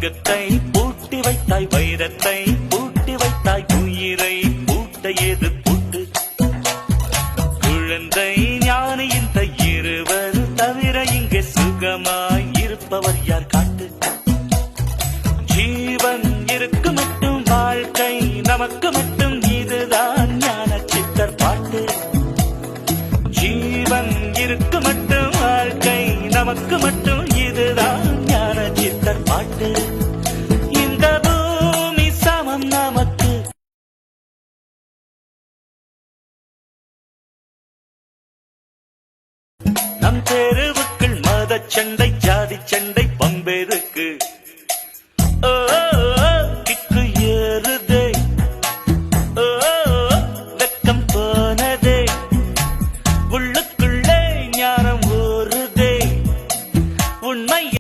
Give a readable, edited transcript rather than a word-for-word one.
வையத்தை பூட்டி வைத்தாய், வைரத்தை பூட்டி வைத்தாய், உயிரை பூட்ட ஏது பூட்டு? குழந்தை ஞானி இந்த இருவர் தவிர இங்கே சுகமாய் இருப்பவர் யார் காட்டு? ஜீவன் இருக்கு மட்டும் வாழ்க்கை நமக்கு மட்டும், இதுதான் ஞான சித்தர் பாட்டு. ஜீவன் இருக்கு மட்டும் வாழ்க்கை நமக்கு மட்டும், இதுதான் ஞான சித்தர் பாட்டு. இந்த பூமி சமம் நமக்கு, நம் தெருவுக்குள் மதச்சண்டை